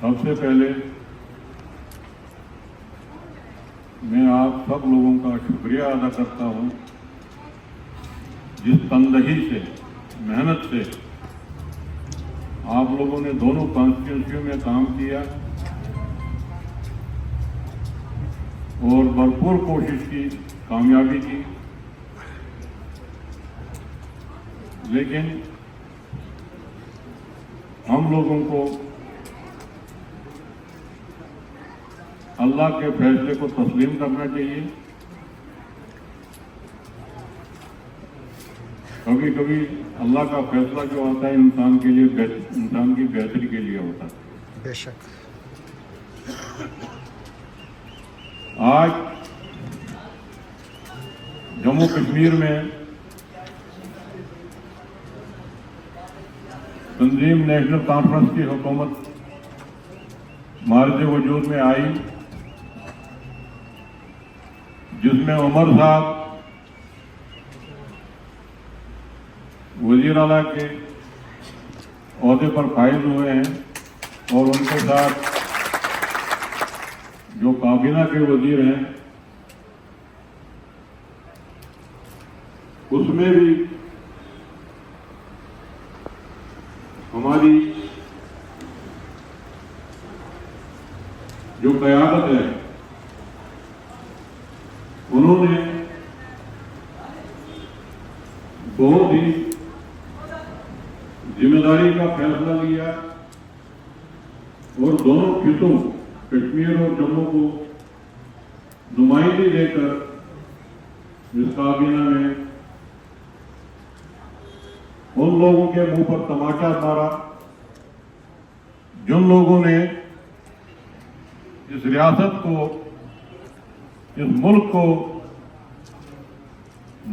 सबसे पहले मैं आप सब लोगों का शुक्रिया अदा करता हूं, जिस तनदही से, मेहनत से आप लोगों ने दोनों कॉन्स्टिट्यूंसियों में काम किया और भरपूर कोशिश की, कामयाबी की। लेकिन हम लोगों को अल्लाह के फैसले को तस्लीम करना चाहिए। कभी कभी अल्लाह का फैसला जो आता है इंसान के लिए, इंसान की बेहतरी के लिए होता है। बेशक। आज जम्मू कश्मीर में तंजीम नेशनल कॉन्फ्रेंस की हुकूमत मार्ज वजूद में आई, जिसमें उमर साहब वजीर आला के ओहदे पर फाइज हुए हैं और उनके साथ जो काबीना के वजीर हैं उसमें भी हमारी जो क़यादत है उन्होंने बहुत ही जिम्मेदारी का फैसला लिया और दोनों खितों कश्मीर और जम्मू को नुमाइंदगी देकर इस काबीना में उन लोगों के मुंह पर तमाचा मारा जिन लोगों ने इस रियासत को, इस मुल्क को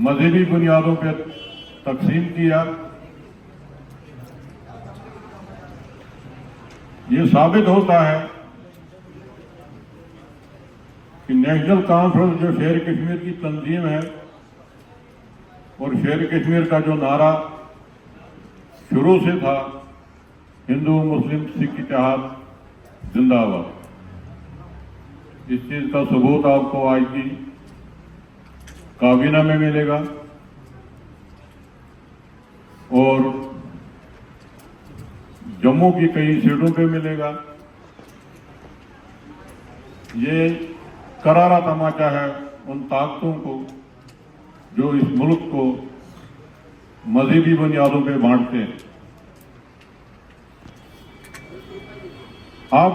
मजहबी बुनियादों पर तकसीम किया। ये साबित होता है कि नेशनल कॉन्फ्रेंस जो शेर कश्मीर की तंजीम है और शेर कश्मीर का जो नारा शुरू से था, हिंदू मुस्लिम सिख इत्तेहाद जिंदाबाद, इस चीज का सबूत आपको आज की काबीना में मिलेगा और जम्मू की कई सीटों पे मिलेगा। ये करारा तमाचा है उन ताकतों को जो इस मुल्क को मजहबी बुनियादों पे बांटते हैं। अब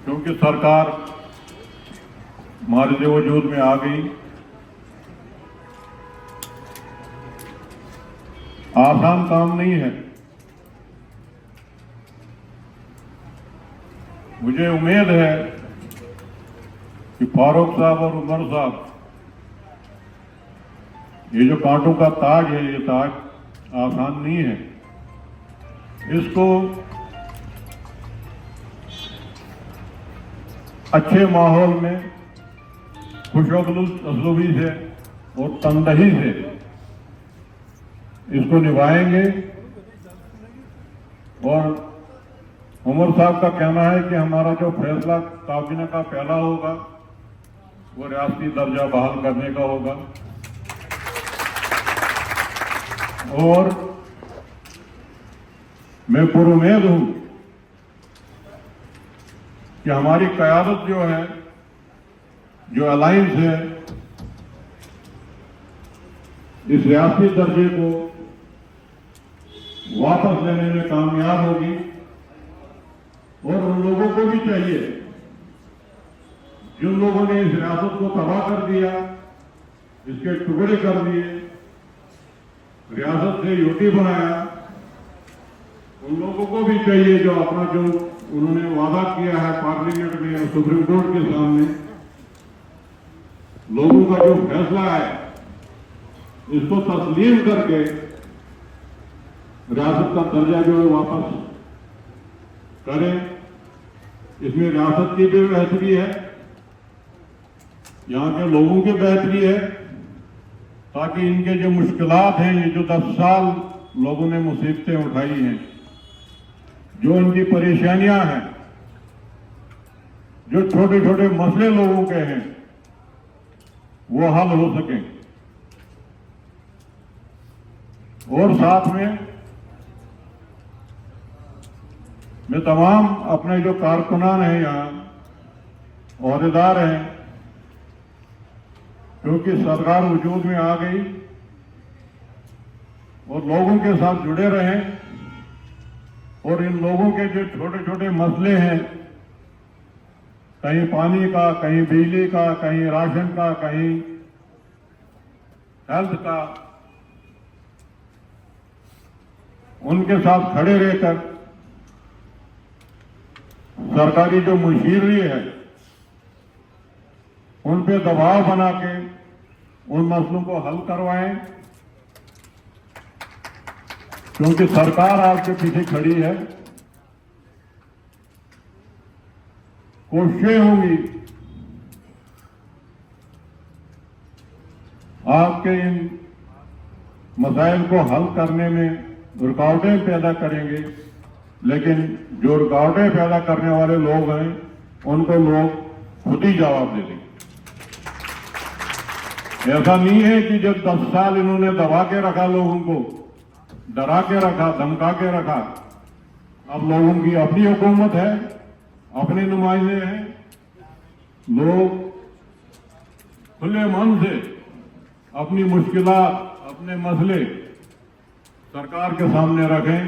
क्योंकि सरकार मार्ज वजूद में आ गई, आसान काम नहीं है। मुझे उम्मीद है कि फारूक साहब और उमर साहब, ये जो कांटों का ताज है, ये ताज आसान नहीं है। इसको अच्छे माहौल में खुशअस्लूबी से और तनदही से इसको निभाएंगे। और उमर साहब का कहना है कि हमारा जो फैसला काबीना का पहला होगा वो रियासती दर्जा बहाल करने का होगा और मैं पुरुमेद हूं कि हमारी क़यादत जो है, जो अलायंस है, इस रियासती दर्जे को वापस लेने में कामयाब होगी। और उन लोगों को भी चाहिए जिन लोगों ने इस रियासत को तबाह कर दिया, इसके टुकड़े कर दिए, रियासत से यूटी बनाया, उन लोगों को भी चाहिए जो अपना जो उन्होंने वादा किया है पार्लियामेंट में और सुप्रीम कोर्ट के सामने, लोगों का जो फैसला है इसको तस्लीम करके रियासत का दर्जा जो है वापस करें। इसमें रियासत की भी बेहतरी है, यहाँ के लोगों की बेहतरी है, ताकि इनके जो मुश्किलात हैं, ये जो 10 साल लोगों ने मुसीबतें उठाई हैं, जो उनकी परेशानियां हैं, जो छोटे छोटे मसले लोगों के हैं, वो हल हो सकें। और साथ में मैं तमाम अपने जो कारकुनान हैं, यहाँ ओहदेदार हैं, क्योंकि सरकार वजूद में आ गई और लोगों के साथ जुड़े रहें और इन लोगों के जो छोटे छोटे मसले हैं, कहीं पानी का, कहीं बिजली का, कहीं राशन का, कहीं हेल्थ का, उनके साथ खड़े रहकर सरकारी जो मशीनरी है उन पे दबाव बना के उन मसलों को हल करवाएं, क्योंकि सरकार आपके पीछे खड़ी है। कोशिशें होंगी आपके इन मसाइल को हल करने में, रुकावटें पैदा करेंगे, लेकिन जो रुकावटें पैदा करने वाले लोग हैं उनको लोग खुद ही जवाब दे देंगे। ऐसा नहीं है कि जब 10 साल इन्होंने दबा के रखा, लोगों को डरा के रखा, धमका के रखा, अब लोगों की अपनी हुकूमत है, अपने नुमाइंदे हैं, लोग खुले मन से अपनी मुश्किलात, अपने मसले सरकार के सामने रखें,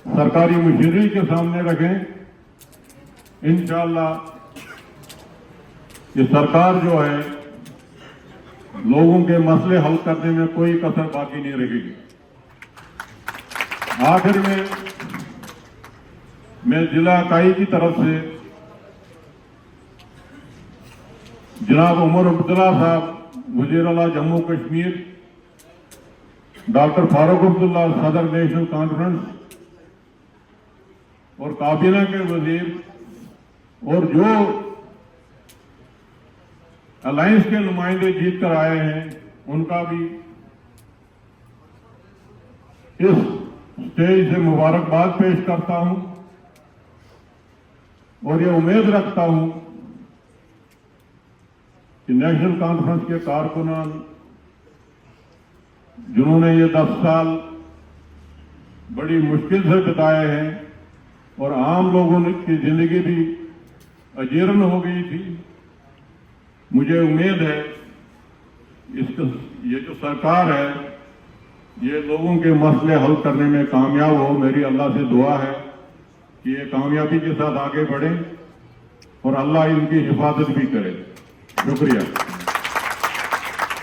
सरकारी मशीनरी के सामने रखें। इंशाअल्लाह ये सरकार जो है लोगों के मसले हल करने में कोई कसर बाकी नहीं रहेगी। आखिर में मैं जिला इकाई की तरफ से जनाब उमर अब्दुल्ला साहब, वज़ीर आला जम्मू कश्मीर, डॉक्टर फारूक अब्दुल्ला, सदर नेशनल कॉन्फ्रेंस, और काबीना के वजीर और जो अलायंस के नुमाइंदे जीत कर आए हैं, उनका भी इस स्टेज से मुबारकबाद पेश करता हूं और ये उम्मीद रखता हूं कि नेशनल कॉन्फ्रेंस के कारकुनान, जिन्होंने ये 10 साल बड़ी मुश्किल से बिताए हैं और आम लोगों की जिंदगी भी अजीर्ण हो गई थी, मुझे उम्मीद है ये जो सरकार है ये लोगों के मसले हल करने में कामयाब हो। मेरी अल्लाह से दुआ है कि ये कामयाबी के साथ आगे बढ़े और अल्लाह इनकी हिफाजत भी करे। शुक्रिया।